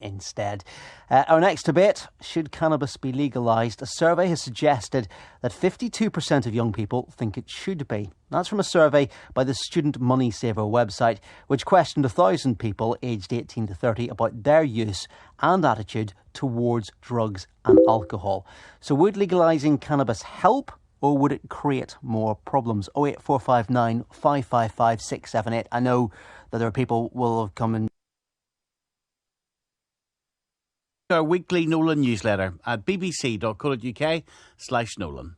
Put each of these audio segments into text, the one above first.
instead. Our next debate, should cannabis be legalised? A survey has suggested that 52% of young people think it should be. That's from a survey by the Student Money Saver website, which questioned 1,000 people aged 18 to 30 about their use and attitude towards drugs and alcohol. So would legalising cannabis help, or would it create more problems? 08459 555 678. I know that there are people who will have come in. Our weekly Nolan newsletter at bbc.co.uk/Nolan.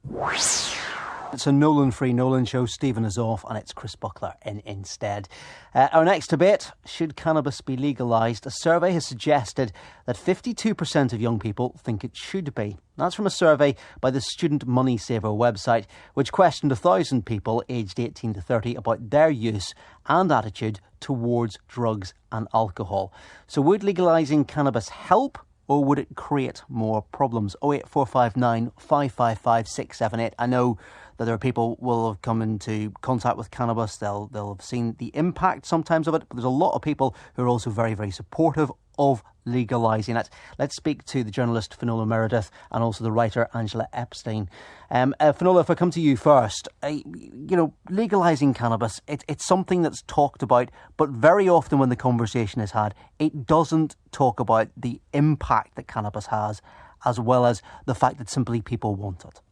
It's a Nolan-free Nolan Show. Stephen is off and it's Chris Buckler in instead. Our next debate, should cannabis be legalised? A survey has suggested that 52% of young people think it should be. That's from a survey by the Student Money Saver website, which questioned 1,000 people aged 18 to 30 about their use and attitude towards drugs and alcohol. So would legalising cannabis help, or would it create more problems? 08459 555 678. I know that there are people who will have come into contact with cannabis. They'll have seen the impact sometimes of it, but there's a lot of people who are also very, very supportive of legalising it. Let's speak to the journalist Finola Meredith and also the writer Angela Epstein. Finola, if I come to you first, legalising cannabis, it's something that's talked about, but very often when the conversation is had, it doesn't talk about the impact that cannabis has, as well as the fact that simply people want it.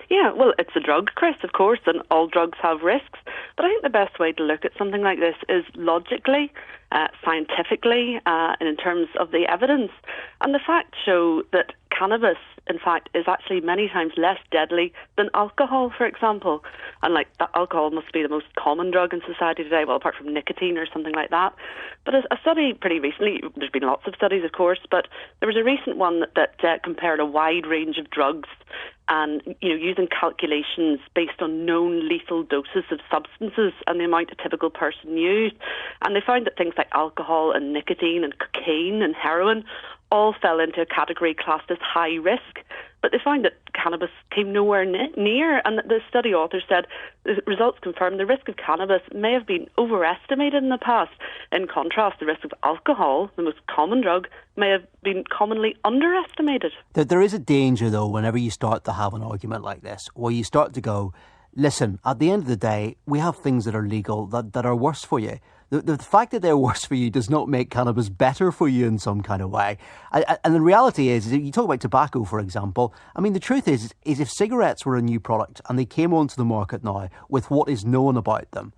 Yeah, well, it's a drug, Chris, of course, and all drugs have risks. But I think the best way to look at something like this is logically, scientifically, and in terms of the evidence. And the facts show that cannabis, in fact, is actually many times less deadly than alcohol, for example. And that alcohol must be the most common drug in society today, well, apart from nicotine or something like that. But a study pretty recently, there's been lots of studies, of course, but there was a recent one that compared a wide range of drugs and, using calculations based on known lethal doses of substances and the amount a typical person used. And they found that things like alcohol and nicotine and cocaine and heroin all fell into a category classed as high risk. But they found that cannabis came nowhere near, and the study authors said the results confirmed the risk of cannabis may have been overestimated in the past. In contrast, the risk of alcohol, the most common drug, may have been commonly underestimated. There is a danger, though, whenever you start to have an argument like this, where you start to go, listen, at the end of the day, we have things that are legal that are worse for you. The fact that they're worse for you does not make cannabis better for you in some kind of way. And the reality is you talk about tobacco, for example. I mean, the truth is if cigarettes were a new product and they came onto the market now with what is known about them,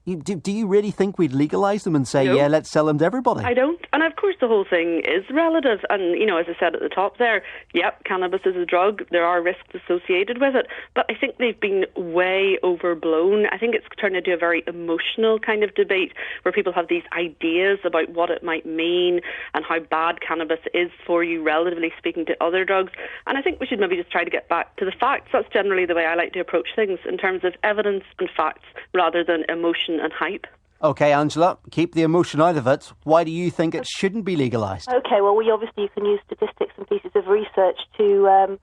do you really think we'd legalise them and say, No. yeah, let's sell them to everybody? I don't. And of course the whole thing is relative. And, as I said at the top there, yep, cannabis is a drug. There are risks associated with it. But I think they've been way overblown. I think it's turned into a very emotional kind of debate where people have these ideas about what it might mean and how bad cannabis is for you, relatively speaking, to other drugs. And I think we should maybe just try to get back to the facts. That's generally the way I like to approach things, in terms of evidence and facts rather than emotion and hype. OK, Angela, keep the emotion out of it. Why do you think it shouldn't be legalised? OK, well, you can use statistics and pieces of research to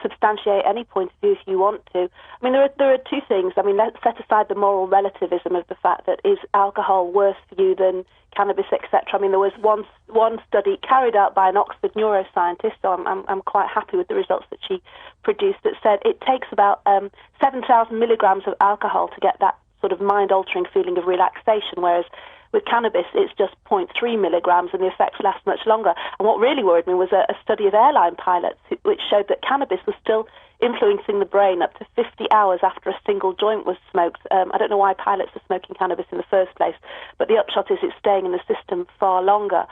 substantiate any point of view if you want to. I mean, there are two things. I mean, let's set aside the moral relativism of the fact that is alcohol worse for you than cannabis, etc. I mean, there was one study carried out by an Oxford neuroscientist, so I'm quite happy with the results that she produced, that said it takes about 7,000 milligrams of alcohol to get that sort of mind-altering feeling of relaxation, whereas with cannabis, it's just 0.3 milligrams and the effects last much longer. And what really worried me was a study of airline pilots which showed that cannabis was still influencing the brain up to 50 hours after a single joint was smoked. I don't know why pilots are smoking cannabis in the first place, but the upshot is it's staying in the system far longer.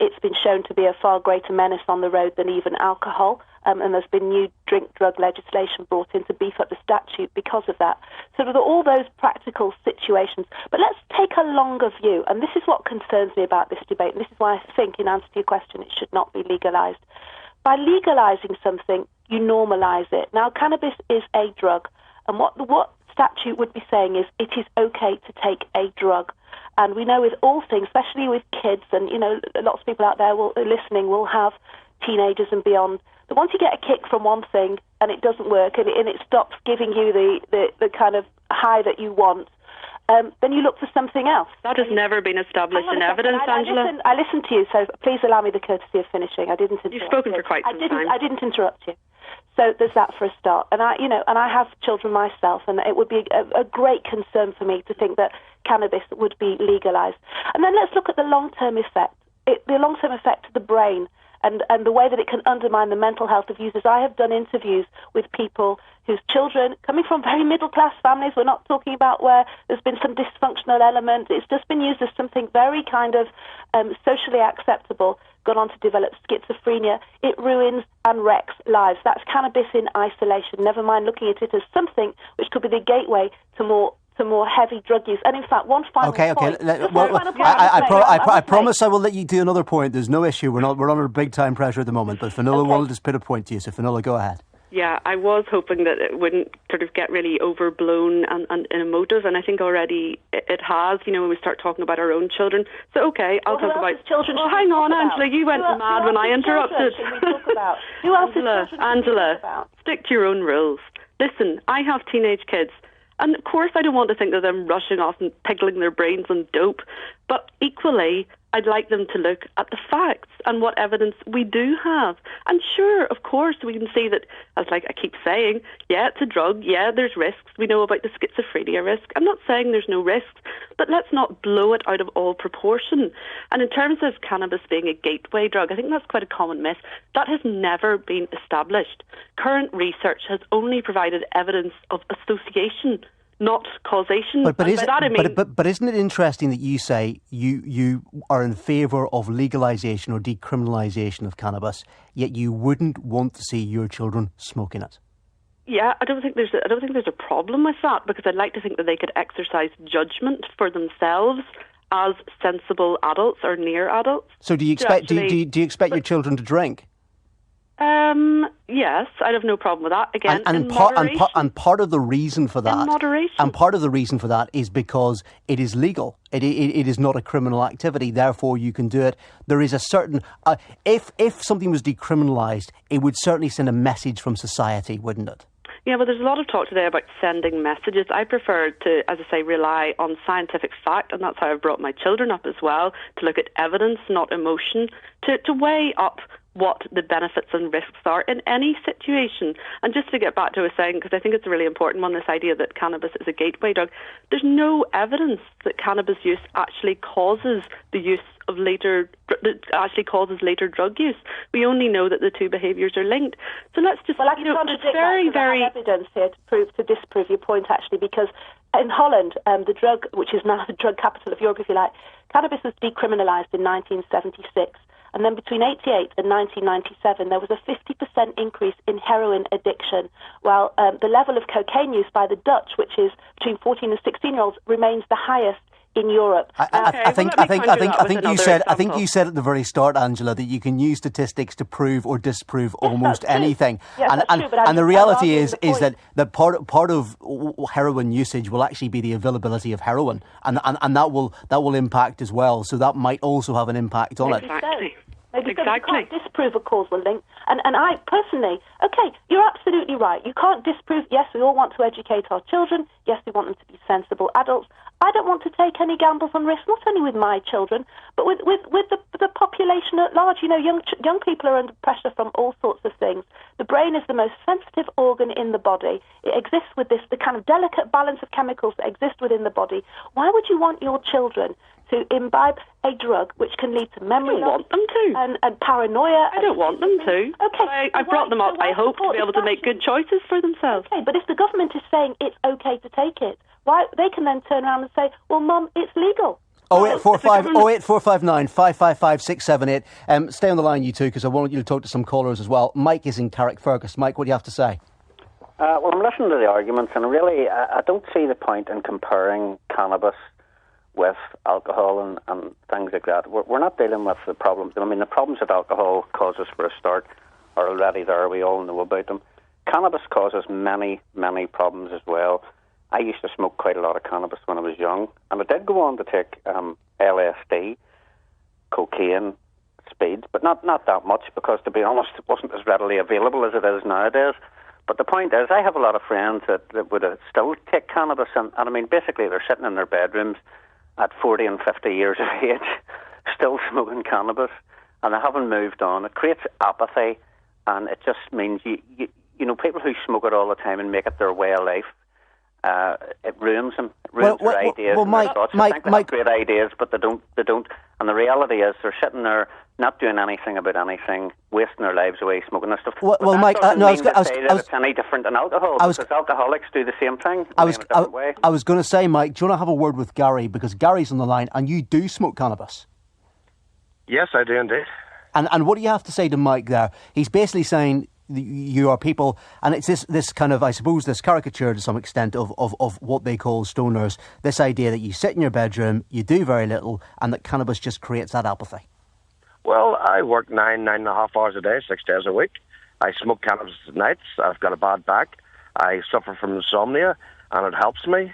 It's been shown to be a far greater menace on the road than even alcohol, and there's been new drug legislation brought in to beef up the statute because of that. So there are all those practical situations. But let's take a longer view, and this is what concerns me about this debate, and this is why I think, in answer to your question, it should not be legalised. By legalising something, you normalise it. Now, cannabis is a drug, and what statute would be saying is it is okay to take a drug. And we know with all things, especially with kids, and lots of people out there listening will have teenagers and beyond, that once you get a kick from one thing and it doesn't work and it stops giving you the kind of high that you want, then you look for something else. That has never been established in evidence, I Angela. I listened to you, so please allow me the courtesy of finishing. I didn't interrupt. You've spoken for quite some time. I didn't interrupt you. So there's that for a start. And I have children myself, and it would be a great concern for me to think that cannabis would be legalised. And then let's look at the long-term effect. The long-term effect to the brain and the way that it can undermine the mental health of users. I have done interviews with people whose children, coming from very middle-class families, we're not talking about where there's been some dysfunctional element, it's just been used as something very kind of socially acceptable, gone on to develop schizophrenia. It ruins and wrecks lives. That's cannabis in isolation, never mind looking at it as something which could be the gateway to more heavy drug use. And in fact, one final point. I promise I will let you do another point. There's no issue. We're under big time pressure at the moment. But Finola wanted to put a point to you. So Finola, go ahead. Yeah, I was hoping that it wouldn't sort of get really overblown and emotive, and I think already it has, when we start talking about our own children. So, okay, I'll talk about... children. Oh, hang on, Angela, you went mad when I interrupted. Who else is children? Angela, stick to your own rules. Listen, I have teenage kids, and of course I don't want to think of them rushing off and pickling their brains on dope, but equally I'd like them to look at the facts and what evidence we do have. And sure, of course, we can see that, as I keep saying, yeah, it's a drug, yeah, there's risks. We know about the schizophrenia risk. I'm not saying there's no risks, but let's not blow it out of all proportion. And in terms of cannabis being a gateway drug, I think that's quite a common myth. That has never been established. Current research has only provided evidence of association, not causation. But isn't it interesting that you say you are in favour of legalisation or decriminalisation of cannabis, yet you wouldn't want to see your children smoking it? Yeah, I don't think there's a problem with that, because I'd like to think that they could exercise judgment for themselves as sensible adults or near adults. So do you expect do you expect your children to drink? Yes, I'd have no problem with that. Again, and part of the reason for that, in moderation. And part of the reason for that is because it is legal. It is not a criminal activity. Therefore, you can do it. There is a certain if something was decriminalised, it would certainly send a message from society, wouldn't it? Yeah, well, there's a lot of talk today about sending messages. I prefer to, as I say, rely on scientific fact, and that's how I've brought my children up as well, to look at evidence, not emotion, to weigh up what the benefits and risks are in any situation. And just to get back to what I was saying, because I think it's a really important one, this idea that cannabis is a gateway drug, there's no evidence that cannabis use actually causes later drug use. We only know that the two behaviours are linked. So let's just, I can contradict that, because I have evidence here to disprove your point, actually, because in Holland, the drug, which is now the drug capital of Europe, if you like, cannabis was decriminalised in 1976. And then between 1988 and 1997, there was a 50% increase in heroin addiction, while the level of cocaine use by the Dutch, which is between 14 and 16-year-olds, remains the highest in Europe. I think you said at the very start, Angela, that you can use statistics to prove or disprove almost anything. Yes, and the reality is that part of heroin usage will actually be the availability of heroin, and that will impact as well. So that might also have an impact on it. Maybe you can't disprove a causal link. And I personally, okay, you're absolutely right. You can't disprove, yes, we all want to educate our children. Yes, we want them to be sensible adults. I don't want to take any gambles and risks, not only with my children, but with the population at large. Young people are under pressure from all sorts of things. The brain is the most sensitive organ in the body. It exists with the kind of delicate balance of chemicals that exist within the body. Why would you want your children to imbibe a drug which can lead to memory loss? I don't want them to. And paranoia. I don't want them to. Okay. I brought them up, I hope, to be able to make good choices for themselves. Okay, but if the government is saying it's okay to take it, why they can then turn around and say, well, Mum, it's legal. 08459 555 678. Stay on the line, you two, because I want you to talk to some callers as well. Mike is in Carrickfergus. Mike, what do you have to say? Well, I'm listening to the arguments, and really, I don't see the point in comparing cannabis with alcohol and things like that. We're not dealing with the problems. I mean, the problems that alcohol causes, for a start, are already there. We all know about them. Cannabis causes many, many problems as well. I used to smoke quite a lot of cannabis when I was young, and I did go on to take LSD, cocaine, speeds, but not that much, because, to be honest, it wasn't as readily available as it is nowadays. But the point is, I have a lot of friends that would still take cannabis, and I mean, basically they're sitting in their bedrooms at 40 and 50 years of age, still smoking cannabis, and they haven't moved on. It creates apathy, and it just means you know, people who smoke it all the time and make it their way of life, it ruins them. It ruins their ideas and their thoughts. I think they have great ideas, but they don't. And the reality is, they're sitting there not doing anything about anything, wasting their lives away smoking this stuff. Well, Mike, I was going to say that it's any different than alcohol, because alcoholics do the same thing in a different way. I was going to say, Mike, do you want to have a word with Gary, because Gary's on the line, and you do smoke cannabis? Yes, I do indeed. And what do you have to say to Mike there? He's basically saying you are people, and it's this kind of, I suppose, this caricature to some extent of what they call stoners, this idea that you sit in your bedroom, you do very little, and that cannabis just creates that apathy. Well, I work 9.5 hours a day, 6 days a week. I smoke cannabis at nights. I've got a bad back. I suffer from insomnia, and it helps me.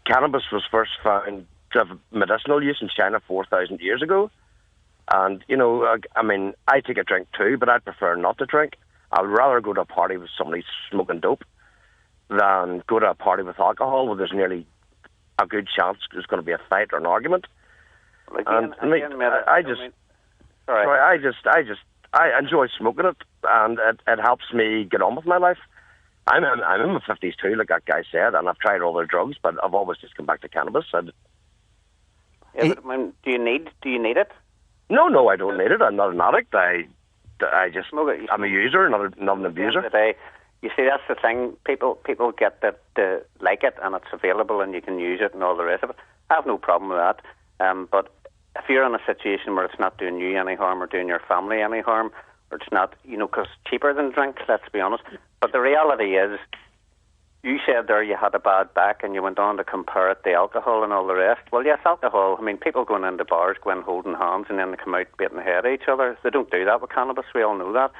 Cannabis was first found to have medicinal use in China 4,000 years ago. And, you know, I mean, I take a drink too, but I'd prefer not to drink. I'd rather go to a party with somebody smoking dope than go to a party with alcohol where there's nearly a good chance there's going to be a fight or an argument. I enjoy smoking it, and it helps me get on with my life. I'm in my 50s too, like that guy said, and I've tried all their drugs, but I've always just come back to cannabis. Yeah, but I mean, do you need it? No, I don't need it. I'm not an addict. I just smoke it. I'm a user, not an abuser. At the end of the day, you see, that's the thing. People get that they like it, and it's available, and you can use it, and all the rest of it. I have no problem with that. But if you're in a situation where it's not doing you any harm or doing your family any harm, or it's not, you know, because it's cheaper than drink, let's be honest. But the reality is, you said there you had a bad back, and you went on to compare it to alcohol and all the rest. Well, yes, alcohol. I mean, people going into bars, going holding hands, and then they come out beating the head at each other. They don't do that with cannabis. We all know that.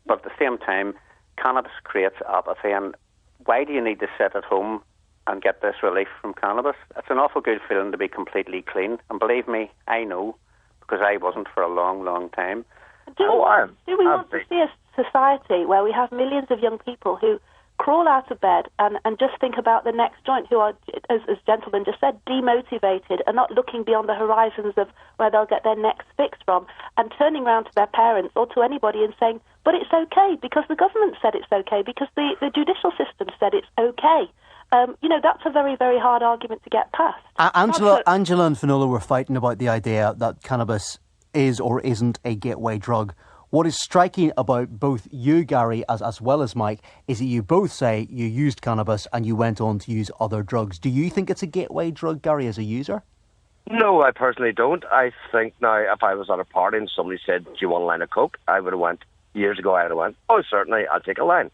But at the same time, cannabis creates apathy. And why do you need to sit at home and get this relief from cannabis? It's an awful good feeling to be completely clean. And believe me, I know, because I wasn't for a long, long time. Do we want to see a society where we have millions of young people who crawl out of bed and just think about the next joint, who are, as gentlemen just said, demotivated and not looking beyond the horizons of where they'll get their next fix from, and turning around to their parents or to anybody and saying, but it's okay because the government said it's okay, because the judicial system said it's okay. You know, that's a very, very hard argument to get past. Angela and Finola were fighting about the idea that cannabis is or isn't a gateway drug. What is striking about both you, Gary, as well as Mike, is that you both say you used cannabis and you went on to use other drugs. Do you think it's a gateway drug, Gary, as a user? No, I personally don't. I think now, if I was at a party and somebody said, do you want a line of coke? I would have went, years ago I would have went, oh, certainly, I'll take a line.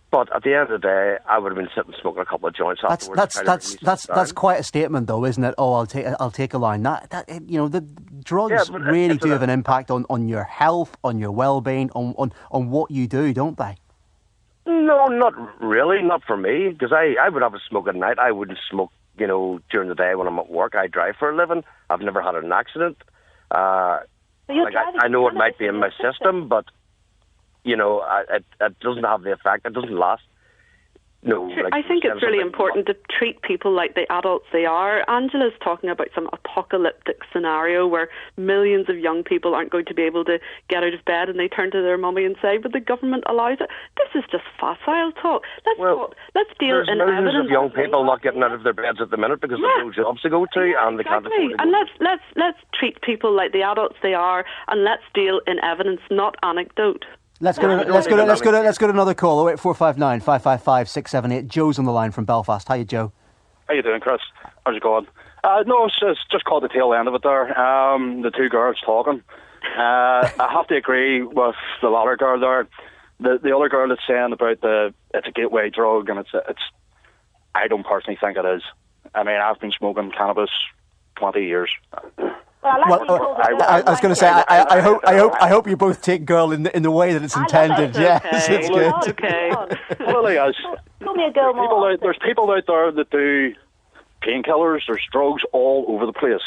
But at the end of the day, I would have been sitting smoking a couple of joints afterwards. That's quite a statement, though, isn't it? Oh, I'll take a line. That you know, the drugs really do have an impact on your health, on your well-being, on what you do, don't they? No, not really. Not for me, because I would have a smoke at night. I wouldn't smoke, you know, during the day when I'm at work. I drive for a living. I've never had an accident. I know it might be in my system, but you know, it doesn't have the effect. It doesn't last. No, sure, I think it's really important to treat people like the adults they are. Angela's talking about some apocalyptic scenario where millions of young people aren't going to be able to get out of bed, and they turn to their mummy and say, but the government allows it. This is just facile talk. Let's deal in evidence. There's millions of young people not getting out of their beds at the minute because there's no jobs to go to, and they can't afford to go. And let's treat people like the adults they are, and let's deal in evidence, not anecdote. Let's go to another call. 08459 555 678. Joe's on the line from Belfast. Hiya, Joe. How you doing, Chris? How's it going? No, it's just caught the tail end of it there. The two girls talking. I have to agree with the latter girl there. The other girl that's saying about it's a gateway drug, and it's I don't personally think it is. I mean, I've been smoking cannabis 20 years. I was going to say, I hope you both take girl in the way that it's intended. Yes, okay. it's good. Okay. Well, Call me a girl more. There's people out there that do painkillers. There's drugs all over the place.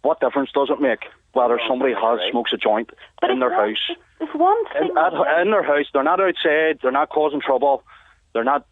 What difference does it make? whether somebody has smokes a joint in their house. If one thing in their house, they're not outside, they're not causing trouble, they're not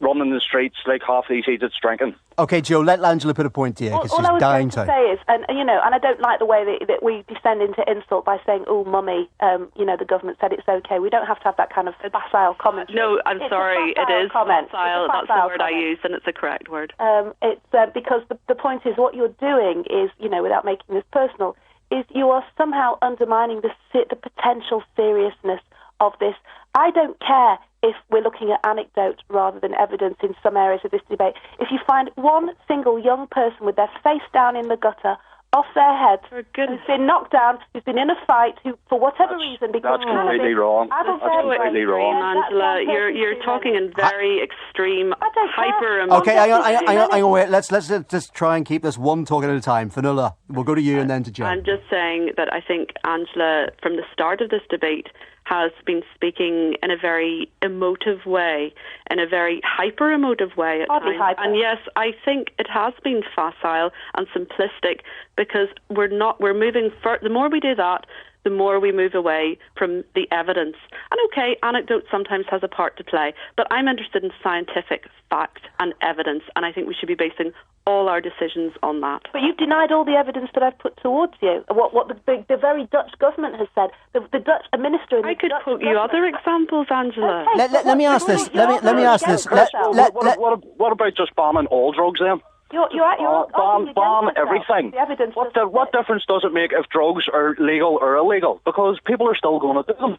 running the streets like half these idiots drinking. Okay, Joe, let Angela put a point to you, because she's dying to. All I was going to say is, and I don't like the way that we descend into insult by saying, "Oh, mummy, the government said it's okay." We don't have to have that kind of facile commentary. No, I'm sorry, it is comment. facile. That's the word I use, and it's a correct word. It's because the point is, what you're doing is, without making this personal, is you are somehow undermining the potential seriousness of this. I don't care if we're looking at anecdote rather than evidence in some areas of this debate. If you find one single young person with their face down in the gutter, off their head, who's been knocked down, who's been in a fight, who, for whatever reason, because that's completely wrong. That's completely wrong, Angela. You're talking in very extreme, hyper. Okay, hang on, wait. Let's just try and keep this one talk at a time. Fionnuala, we'll go to you and then to Joe. I'm just saying that I think Angela, from the start of this debate, has been speaking in a very emotive way, in a very hyper-emotive way at times. And yes, I think it has been facile and simplistic, because we're moving the more we do that, the more we move away from the evidence. And okay, anecdote sometimes has a part to play, but I'm interested in scientific fact and evidence, and I think we should be basing all our decisions on that. But you've denied all the evidence that I've put towards you. What the very Dutch government has said. The Dutch minister. I could quote you other examples, Angela. Okay, let me ask this. Let me ask this. What about just banning all drugs then? Ban everything. What difference does it make if drugs are legal or illegal? Because people are still going to do them.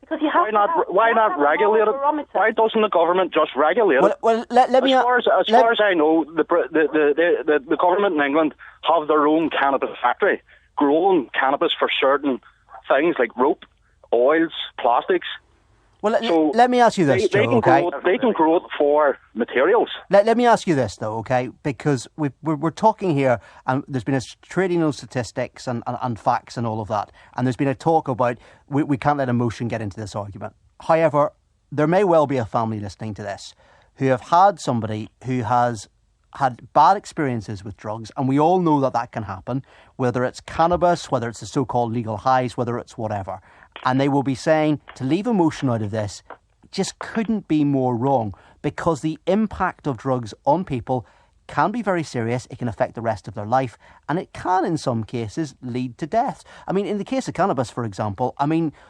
Because you have why not regulate it? Why doesn't the government just regulate it? Well, let me. As far as I know, the government in England have their own cannabis factory, growing cannabis for certain things like rope, oils, plastics. Well, let me ask you this, Joe, okay? They can grow it for materials. Let me ask you this, though, okay? Because we're talking here, and there's been a trading of statistics and facts and all of that, and there's been a talk about we can't let emotion get into this argument. However, there may well be a family listening to this who have had somebody who has had bad experiences with drugs, and we all know that can happen, whether it's cannabis, whether it's the so-called legal highs, whether it's whatever. And they will be saying, to leave emotion out of this just couldn't be more wrong, because the impact of drugs on people can be very serious. It can affect the rest of their life, and it can, in some cases, lead to death. I mean, in the case of cannabis, for example,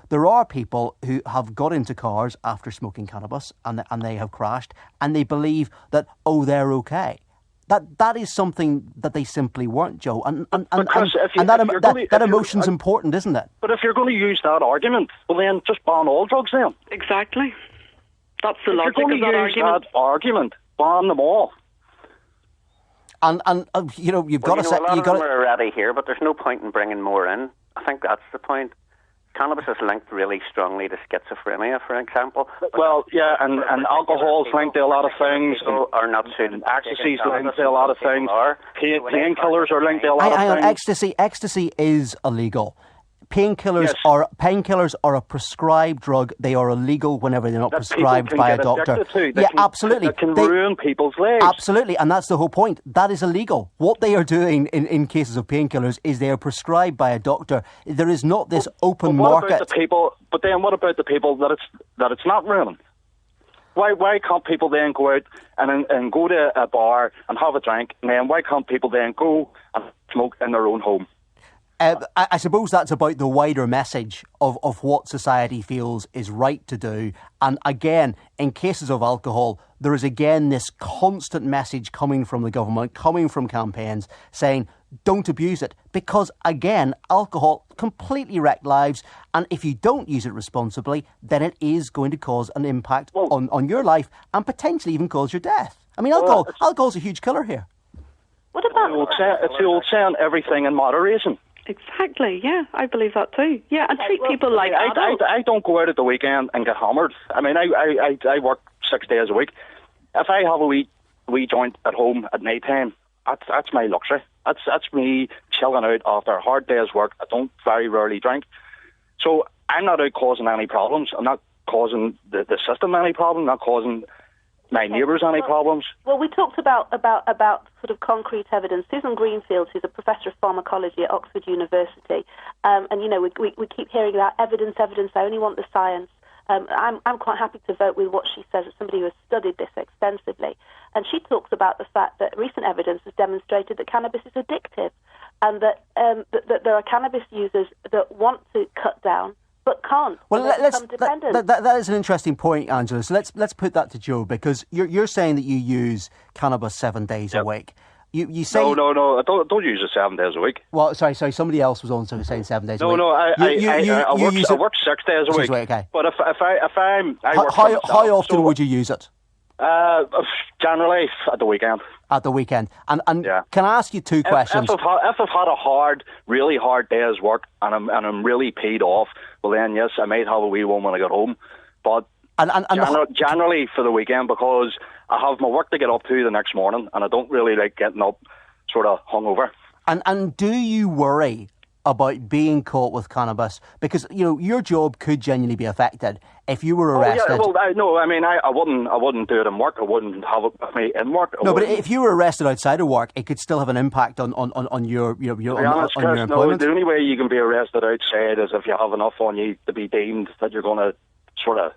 there are people who have got into cars after smoking cannabis, and they have crashed, and they believe that, they're okay. That is something that they simply weren't, Joe. And that emotion's important, isn't it? But if you're going to use that argument, well then just ban all drugs then. Exactly. That's the logic of that argument. If you're going to use that argument, ban them all. And you've got to say... A lot of them are already here, but there's no point in bringing more in. I think that's the point. Cannabis is linked really strongly to schizophrenia, for example. Well, yeah, and alcohol's linked to a lot of things. Are not suited. Ecstasy's linked to a lot of things. Painkillers are linked to a lot of things. Ecstasy is illegal. Painkillers are a prescribed drug. They are illegal whenever they're not prescribed by a doctor. Absolutely. It can ruin people's lives. Absolutely, and that's the whole point. That is illegal. What they are doing in cases of painkillers is they are prescribed by a doctor. There is not this open market. But then what about the people that it's not ruining? Why can't people then go out and go to a bar and have a drink, and then why can't people then go and smoke in their own home? I suppose that's about the wider message of what society feels is right to do. And again, in cases of alcohol, there is again this constant message coming from the government, coming from campaigns, saying, don't abuse it. Because again, alcohol completely wrecks lives. And if you don't use it responsibly, then it is going to cause an impact on your life and potentially even cause your death. I mean, alcohol's a huge killer here. What about... It's the old saying, everything in moderation. Exactly, yeah, I believe that too. Yeah, and treat people like adults. I don't go out at the weekend and get hammered. I mean, I work 6 days a week. If I have a wee joint at home at night time, that's my luxury. That's me chilling out after a hard day's work. I don't very rarely drink. So I'm not out causing any problems. I'm not causing the system any problem, not causing my neighbours any problems. Well, we talked about sort of concrete evidence. Susan Greenfield, who's a professor of pharmacology at Oxford University, and we keep hearing about evidence. I only want the science. I'm quite happy to vote with what she says as somebody who has studied this extensively. And she talks about the fact that recent evidence has demonstrated that cannabis is addictive, and that there are cannabis users that want to cut down but can't. Well, dependent. that is an interesting point, Angela. So let's put that to Joe, because you're saying that you use cannabis 7 days a week. You say No, I don't use it 7 days a week. Well, sorry. Somebody else was also saying 7 days a week. No, I work 6 days a week. Okay. But if I'm how often would you use it? Generally at the weekend. At the weekend. And can I ask you two questions? If I've had a really hard day's work and I'm really paid off, well then yes, I might have a wee one when I get home. But generally for the weekend, because I have my work to get up to the next morning, and I don't really like getting up sort of hungover. And do you worry about being caught with cannabis? Because your job could genuinely be affected if you were arrested. I wouldn't do it in work. I wouldn't have it with me in work. But if you were arrested outside of work, it could still have an impact on your employment. No, the only way you can be arrested outside is if you have enough on you to be deemed that you're going to sort of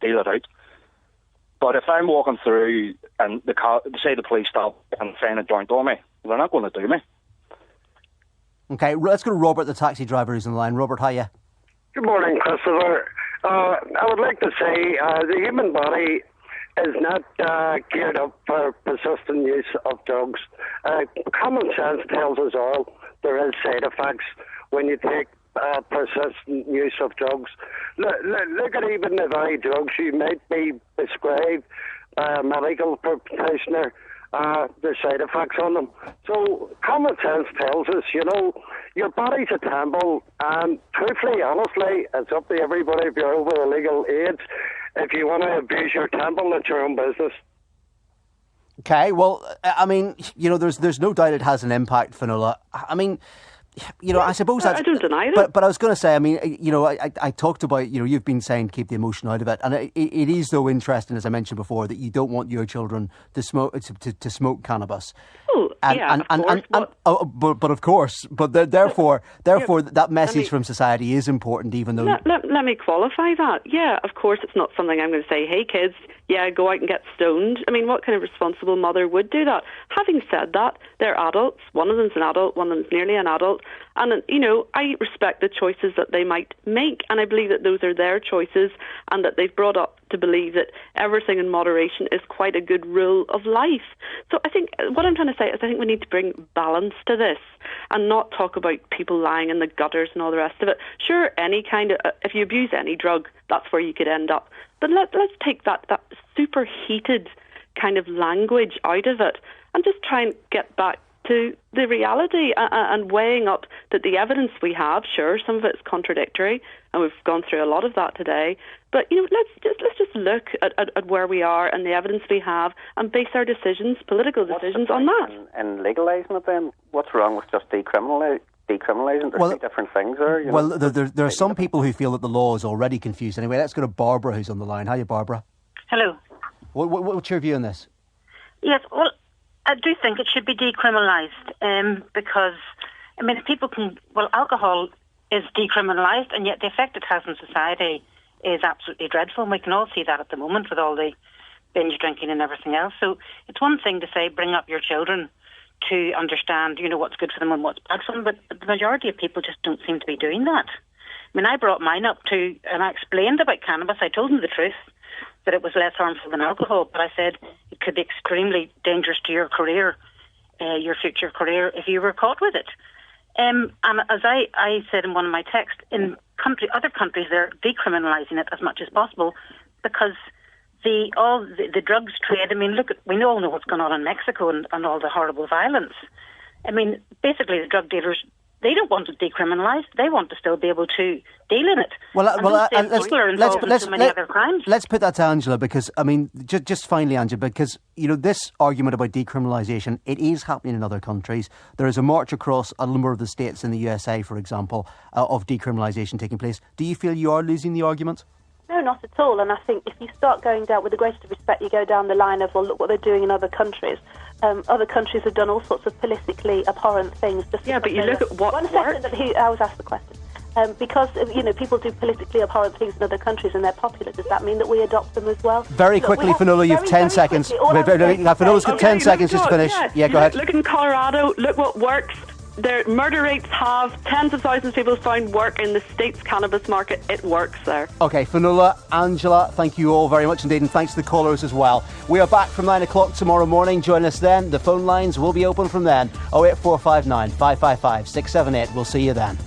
deal it out. But if I'm walking through and say the police stop and find a joint on me, they're not going to do me. Okay, let's go to Robert, the taxi driver, who's on the line. Robert, hiya. Good morning, Christopher. I would like to say the human body is not geared up for persistent use of drugs. Common sense tells us all there is side effects when you take persistent use of drugs. Look at even the very drugs you might be prescribed by a medical practitioner. There's side effects on them. So common sense tells us, your body's a temple, and truthfully, honestly, it's up to everybody if you're over the legal age. If you want to abuse your temple, it's your own business. Okay, well, I mean, there's no doubt it has an impact, Finola. I mean, I suppose that's... I don't deny that. But I was going to say, I mean, I talked about, you've been saying keep the emotion out of it. And it is, though, interesting, as I mentioned before, that you don't want your children to smoke cannabis. Oh, But of course, therefore, that message from society is important, even though... Let me qualify that. Yeah, of course, it's not something I'm going to say, hey, kids, go out and get stoned. I mean, what kind of responsible mother would do that? Having said that, they're adults. One of them's an adult, one of them's nearly an adult. And, I respect the choices that they might make, and I believe that those are their choices, and that they've brought up to believe that everything in moderation is quite a good rule of life. So I think what I'm trying to say is I think we need to bring balance to this and not talk about people lying in the gutters and all the rest of it. Sure, any kind of, if you abuse any drug, that's where you could end up. But let's take that superheated kind of language out of it and just try and get back to the reality and weighing up that the evidence we have, sure, some of it's contradictory, and we've gone through a lot of that today. But let's just look at where we are and the evidence we have, and base our decisions, political decisions, on that. And legalising it, then what's wrong with just decriminalising? There's two different things there. Well, there are some people who feel that the law is already confused. Anyway, let's go to Barbara, who's on the line. Hiya, Barbara. Hello. What's your view on this? Yes, well, I do think it should be decriminalised because, I mean, if people can... Well, alcohol is decriminalised, and yet the effect it has on society is absolutely dreadful, and we can all see that at the moment with all the binge drinking and everything else. So it's one thing to say bring up your children to understand, what's good for them and what's bad for them, but the majority of people just don't seem to be doing that. I mean, I brought mine up and I explained about cannabis. I told them the truth, that it was less harmful than alcohol, but I said it could be extremely dangerous to your career, your future career, if you were caught with it. And as I said in one of my texts, in other countries they're decriminalising it as much as possible because the drugs trade. I mean, we all know what's going on in Mexico and all the horrible violence. I mean, basically the drug dealers, they don't want it decriminalised. They want to still be able to deal in it. Let's put that to Angela, because, I mean, just finally, Angela, because, this argument about decriminalisation, it is happening in other countries. There is a march across a number of the states in the USA, for example, of decriminalisation taking place. Do you feel you are losing the argument? No, not at all. And I think if you start going down, with the greatest respect, you go down the line of, well, look what they're doing in other countries. Other countries have done all sorts of politically abhorrent things. But you look at what works. I was asked the question. Because, people do politically abhorrent things in other countries and they're popular. Does that mean that we adopt them as well? Very quickly, Fionnuala, you've 10 seconds. Fionnuala's got 10 seconds just to finish. Yeah, go ahead. Look in Colorado, look what works. Their murder rates have tens of thousands of people found work in the state's cannabis market. It works there. OK, Fionnuala, Angela, thank you all very much indeed, and thanks to the callers as well. We are back from 9 o'clock tomorrow morning. Join us then. The phone lines will be open from then. 08459 555 678. We'll see you then.